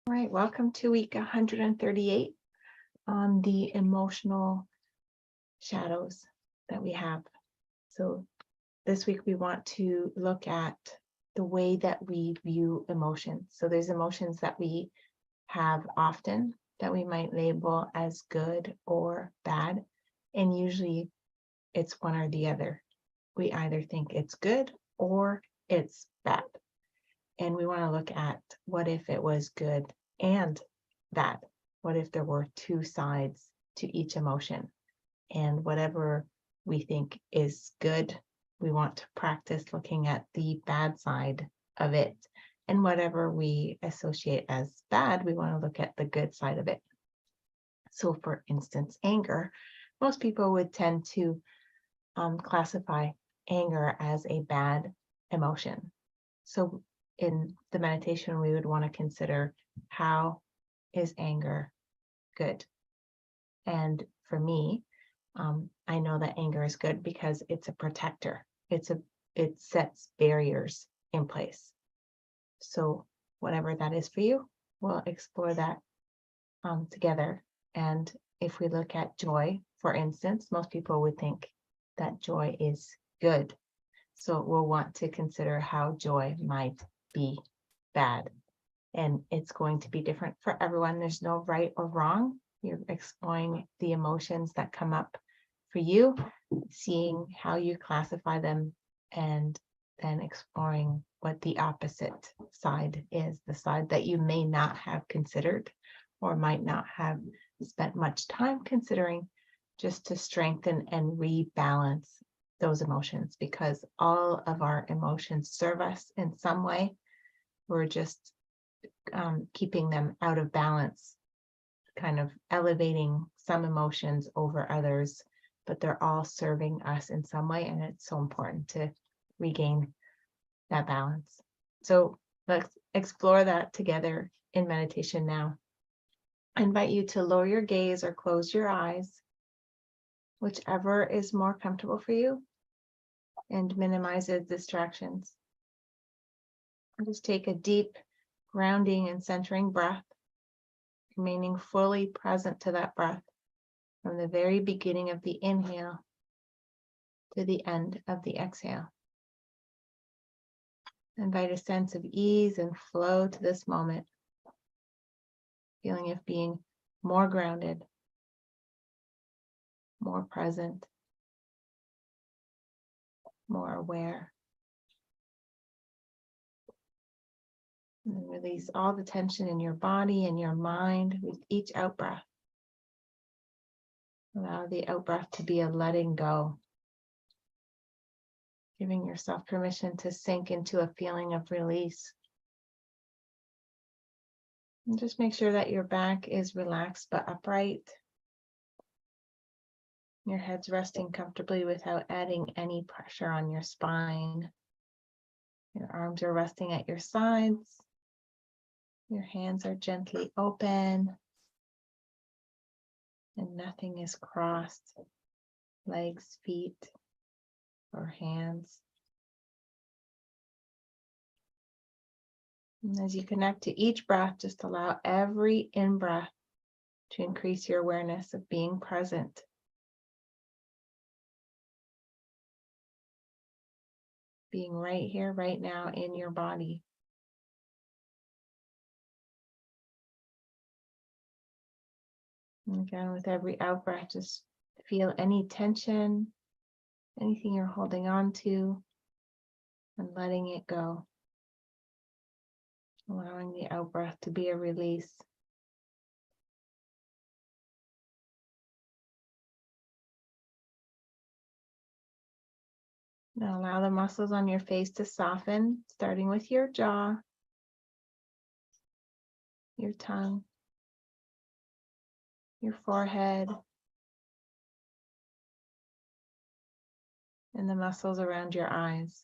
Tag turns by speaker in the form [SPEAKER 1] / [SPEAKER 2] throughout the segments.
[SPEAKER 1] All right, welcome to week 138 on the emotional shadows that we have. So this week we want to look at the way that we view emotions. So there's emotions that we have often that we might label as good or bad, and usually it's one or the other. We either think it's good or it's bad. And we want to look at what if it was good and bad? What if there were two sides to each emotion? And whatever we think is good, we want to practice looking at the bad side of it. And whatever we associate as bad, we want to look at the good side of it. So for instance, anger, most people would tend to classify anger as a bad emotion. So in the meditation, we would want to consider, how is anger good? And for me, I know that anger is good because it's a protector. It sets barriers in place. So whatever that is for you, we'll explore that together. And if we look at joy, for instance, most people would think that joy is good. So we'll want to consider how joy might be bad. And it's going to be different for everyone. There's no right or wrong. You're exploring the emotions that come up for you, seeing how you classify them, and then exploring what the opposite side is, the side that you may not have considered or might not have spent much time considering, just to strengthen and rebalance those emotions, because all of our emotions serve us in some way. We're just keeping them out of balance, kind of elevating some emotions over others, but they're all serving us in some way, and it's so important to regain that balance. So let's explore that together in meditation now. I invite you to lower your gaze or close your eyes, whichever is more comfortable for you, and minimizes distractions. And just take a deep grounding and centering breath, remaining fully present to that breath from the very beginning of the inhale to the end of the exhale. Invite a sense of ease and flow to this moment, feeling of being more grounded, more present, more aware. And then release all the tension in your body and your mind with each out breath. Allow the out breath to be a letting go, giving yourself permission to sink into a feeling of release. And just make sure that your back is relaxed but upright. Your head's resting comfortably without adding any pressure on your spine. Your arms are resting at your sides. Your hands are gently open, and nothing is crossed, legs, feet, or hands. And as you connect to each breath, just allow every in-breath to increase your awareness of being present. Being right here, right now in your body. And again, with every out breath, just feel any tension, anything you're holding on to, and letting it go. Allowing the out breath to be a release. Now allow the muscles on your face to soften, starting with your jaw, your tongue, your forehead, and the muscles around your eyes.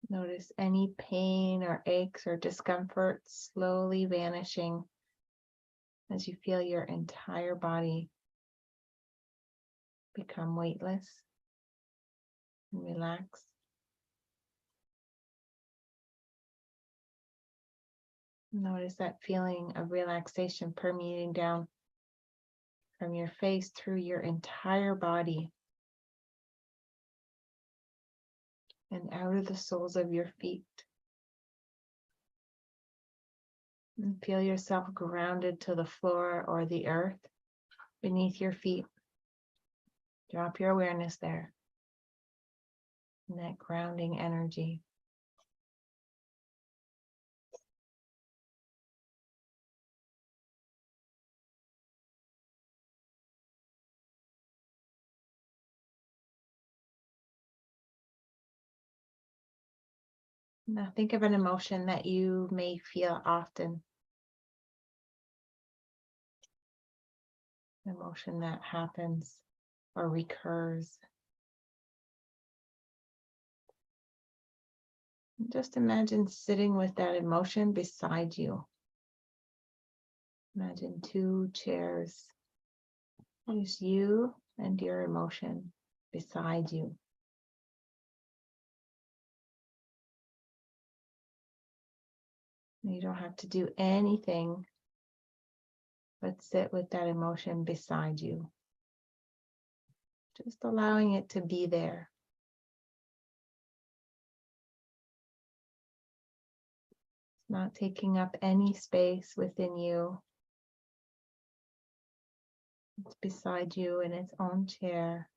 [SPEAKER 1] Notice any pain or aches or discomfort slowly vanishing as you feel your entire body become weightless and relax. Notice that feeling of relaxation permeating down from your face through your entire body and out of the soles of your feet. And feel yourself grounded to the floor or the earth beneath your feet. Drop your awareness there. And that grounding energy. Now think of an emotion that you may feel often. An emotion that happens or recurs. Just imagine sitting with that emotion beside you. Imagine 2 chairs. There's you and your emotion beside you. You don't have to do anything but sit with that emotion beside you. Just allowing it to be there. It's not taking up any space within you. It's beside you in its own chair.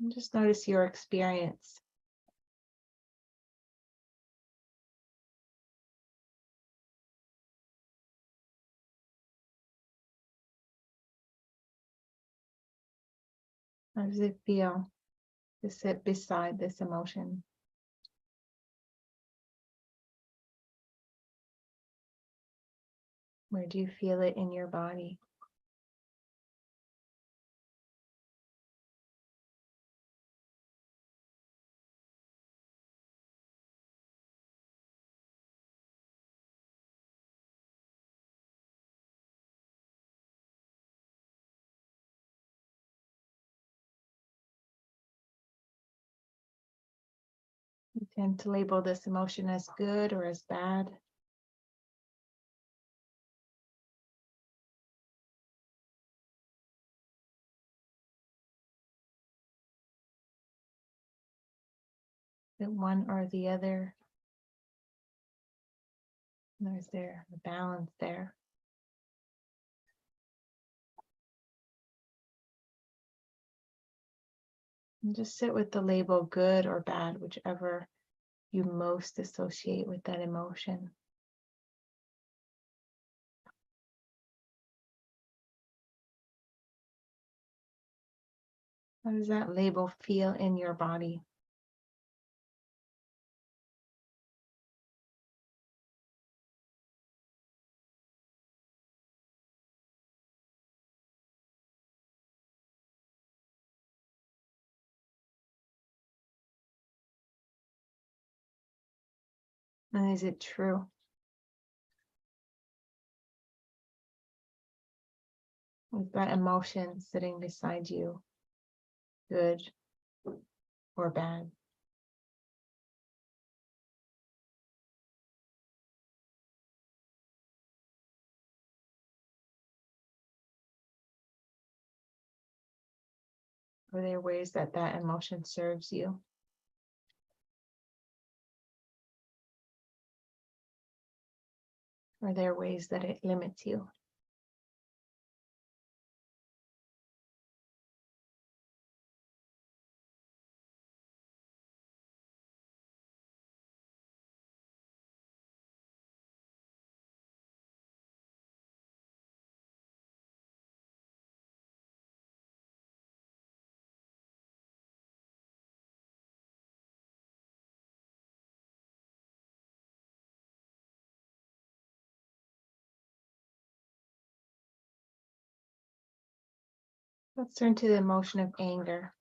[SPEAKER 1] And just notice your experience. How does it feel to sit beside this emotion? Where do you feel it in your body? You tend to label this emotion as good or as bad. Is it one or the other? There's there a balance there. And just sit with the label good or bad, whichever you most associate with that emotion. How does that label feel in your body? And is it true? Is that emotion sitting beside you good or bad? Are there ways that that emotion serves you? Are there ways that it limits you? Let's turn to the emotion of anger.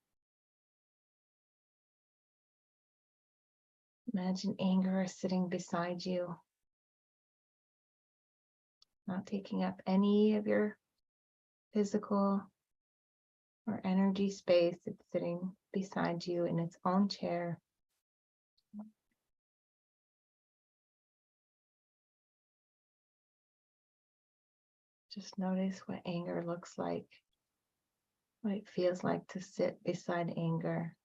[SPEAKER 1] Imagine anger is sitting beside you, not taking up any of your physical or energy space. It's sitting beside you in its own chair. Just notice what anger looks like, what it feels like to sit beside anger.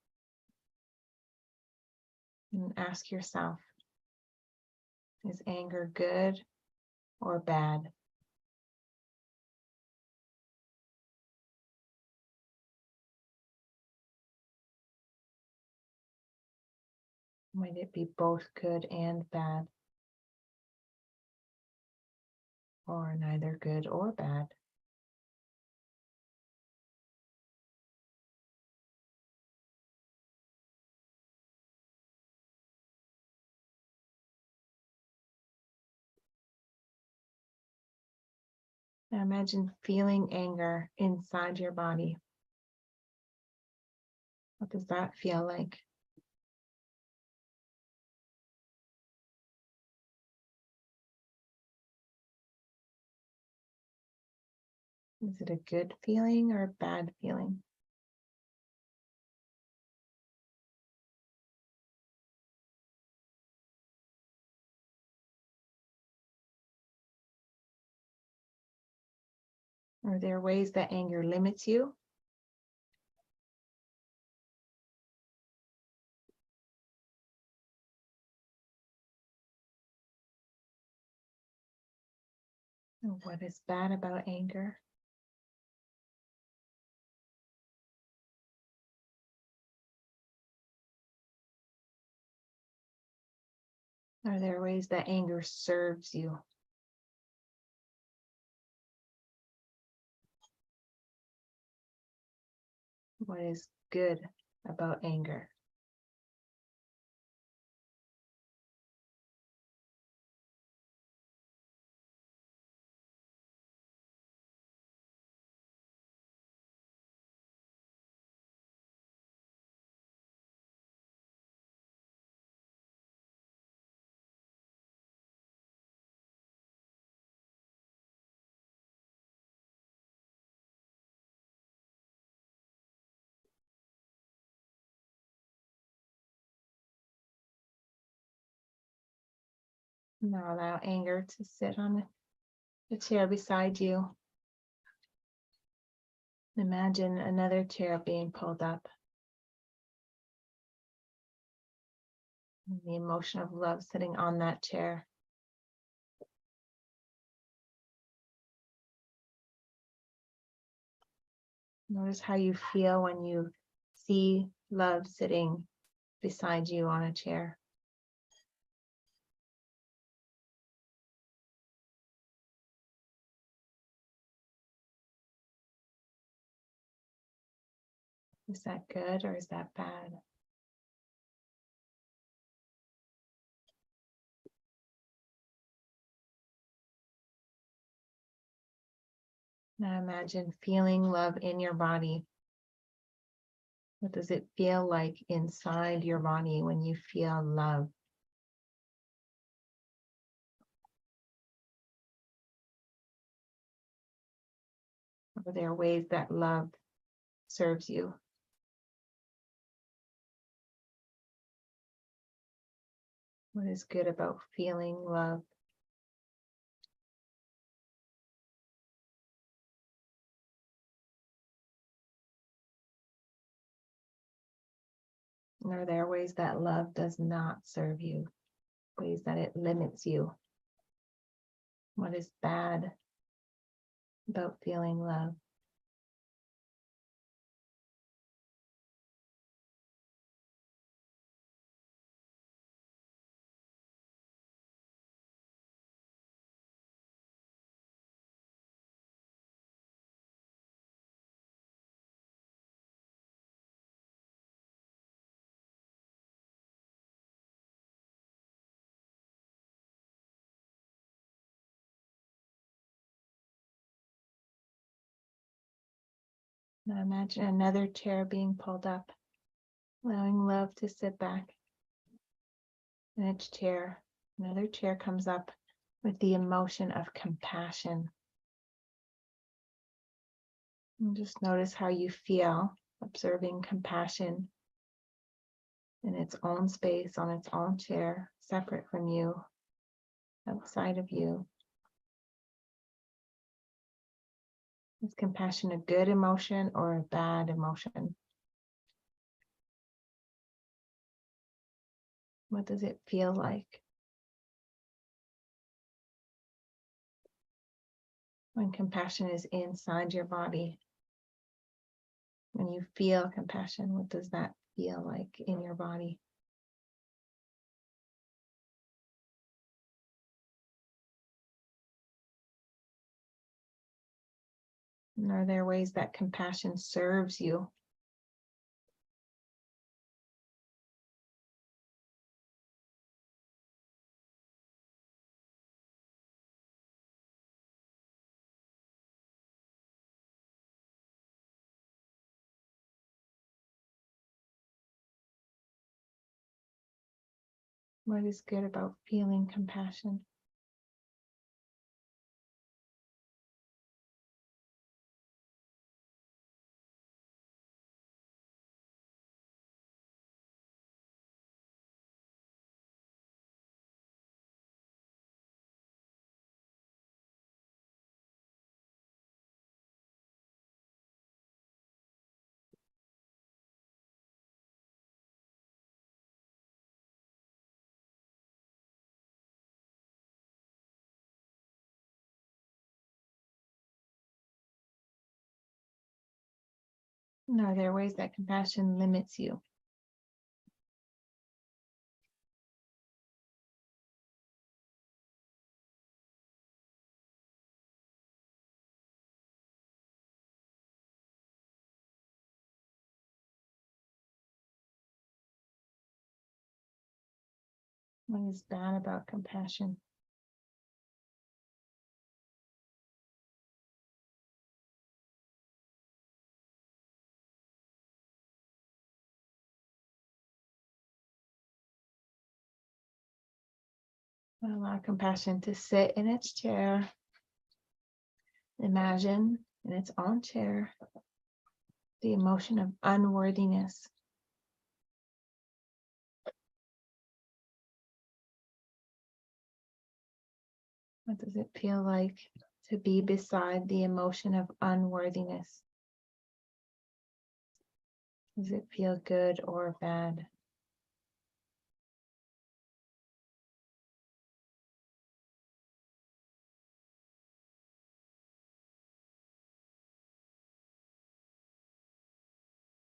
[SPEAKER 1] And ask yourself, is anger good or bad? Might it be both good and bad? Or neither good or bad? Now imagine feeling anger inside your body. What does that feel like? Is it a good feeling or a bad feeling? Are there ways that anger limits you? And what is bad about anger? Are there ways that anger serves you? What is good about anger? Now allow anger to sit on the chair beside you. Imagine another chair being pulled up. And the emotion of love sitting on that chair. Notice how you feel when you see love sitting beside you on a chair. Is that good or is that bad? Now imagine feeling love in your body. What does it feel like inside your body when you feel love? Are there ways that love serves you? What is good about feeling love? And are there ways that love does not serve you? Ways that it limits you? What is bad about feeling love? Now imagine another chair being pulled up, allowing love to sit back in its chair. Another chair comes up with the emotion of compassion. And just notice how you feel observing compassion in its own space, on its own chair, separate from you, outside of you. Is compassion a good emotion or a bad emotion? What does it feel like when compassion is inside your body? When you feel compassion, what does that feel like in your body? And are there ways that compassion serves you? What is good about feeling compassion? And are there ways that compassion limits you? What is bad about compassion? Allow compassion to sit in its chair. Imagine in its own chair the emotion of unworthiness. What does it feel like to be beside the emotion of unworthiness? Does it feel good or bad?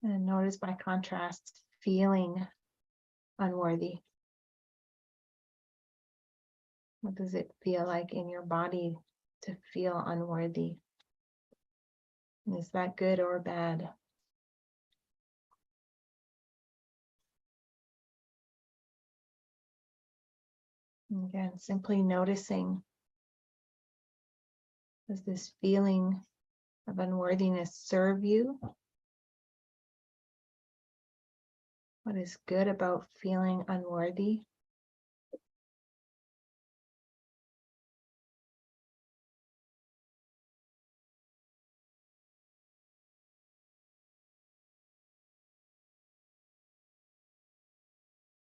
[SPEAKER 1] And notice by contrast, feeling unworthy. What does it feel like in your body to feel unworthy? Is that good or bad? And again, simply noticing, does this feeling of unworthiness serve you? What is good about feeling unworthy?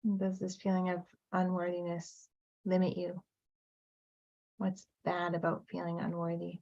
[SPEAKER 1] And does this feeling of unworthiness limit you? What's bad about feeling unworthy?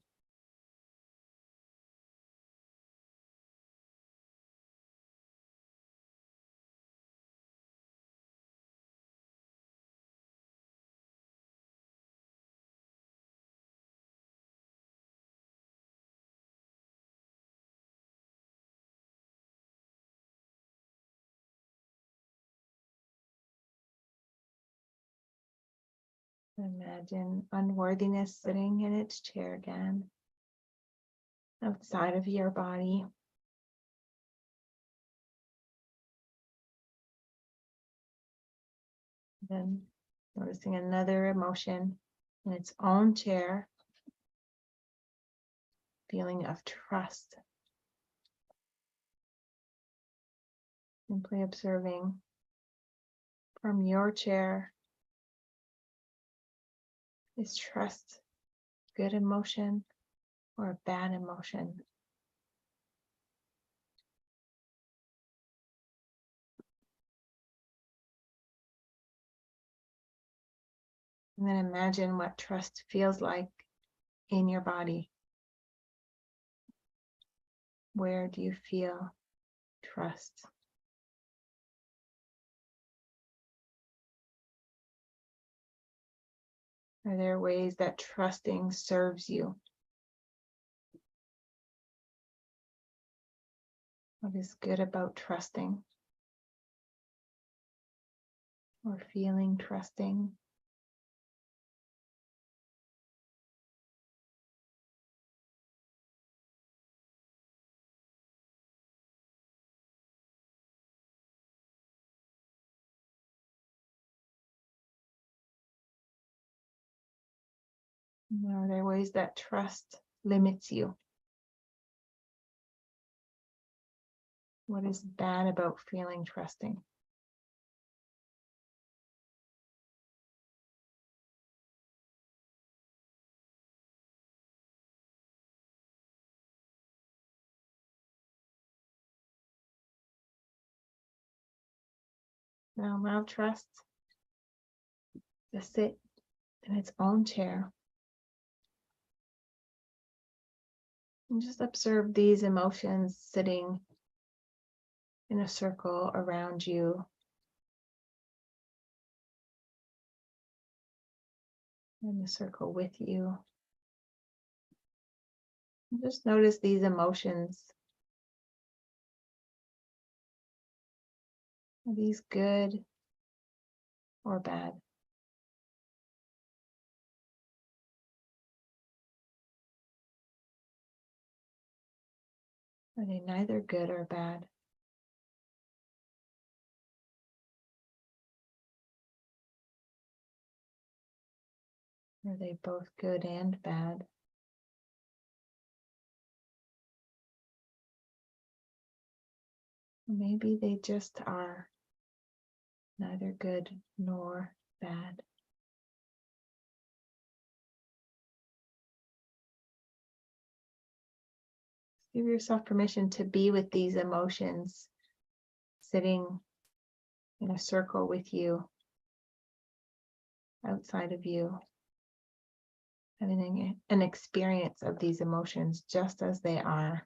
[SPEAKER 1] Imagine unworthiness sitting in its chair again, outside of your body. Then noticing another emotion in its own chair, feeling of trust. Simply observing from your chair, is trust good emotion or a bad emotion? And then imagine what trust feels like in your body. Where do you feel trust? Are there ways that trusting serves you? What is good about trusting or feeling trusting? Are there ways that trust limits you? What is bad about feeling trusting? Now allow trust to sit in its own chair. And just observe these emotions sitting in a circle around you. In a circle with you. And just notice these emotions. Are these good or bad? Are they neither good or bad? Are they both good and bad? Or maybe they just are neither good nor bad. Give yourself permission to be with these emotions, sitting in a circle with you, outside of you, having an experience of these emotions just as they are.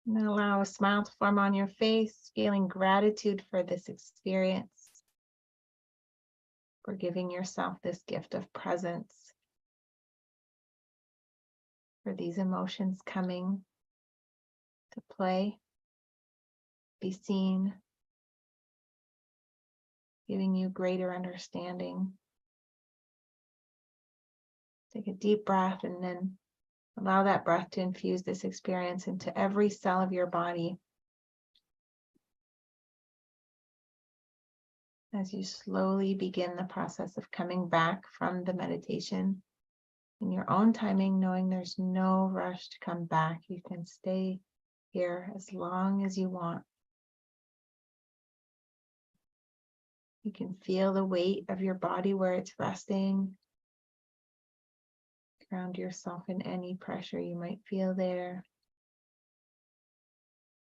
[SPEAKER 1] And allow a smile to form on your face, feeling gratitude for this experience, for giving yourself this gift of presence, for these emotions coming to play, be seen, giving you greater understanding. Take a deep breath and then allow that breath to infuse this experience into every cell of your body. As you slowly begin the process of coming back from the meditation in your own timing, knowing there's no rush to come back, you can stay here as long as you want. You can feel the weight of your body where it's resting. Ground yourself in any pressure you might feel there.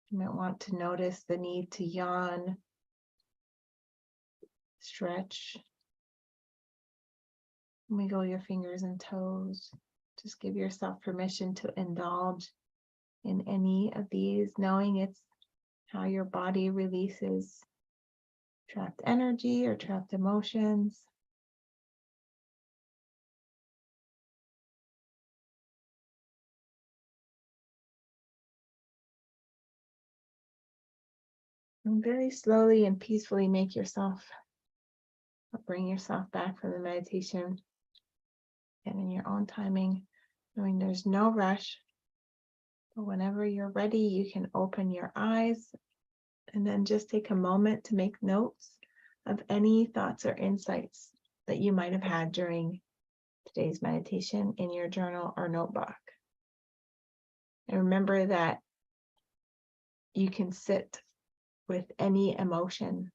[SPEAKER 1] You might want to notice the need to yawn, stretch, wiggle your fingers and toes. Just give yourself permission to indulge in any of these, knowing it's how your body releases trapped energy or trapped emotions. And very slowly and peacefully bring yourself back from the meditation and in your own timing, knowing there's no rush. But whenever you're ready, you can open your eyes and then just take a moment to make notes of any thoughts or insights that you might have had during today's meditation in your journal or notebook. And remember that you can sit with any emotion.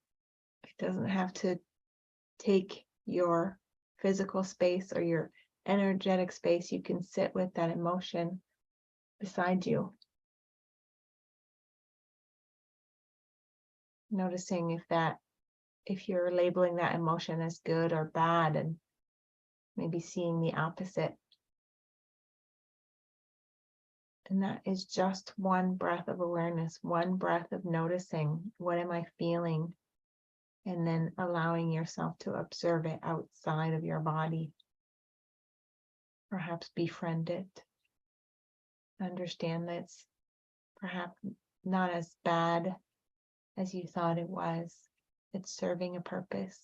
[SPEAKER 1] It doesn't have to take your physical space or your energetic space. You can sit with that emotion beside you, noticing if that if you're labeling that emotion as good or bad and maybe seeing the opposite. And that is just one breath of awareness, one breath of noticing, what am I feeling? And then allowing yourself to observe it outside of your body. Perhaps befriend it. Understand that it's perhaps not as bad as you thought it was. It's serving a purpose.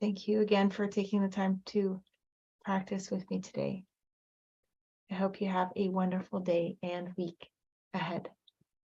[SPEAKER 1] Thank you again for taking the time to practice with me today. I hope you have a wonderful day and week ahead.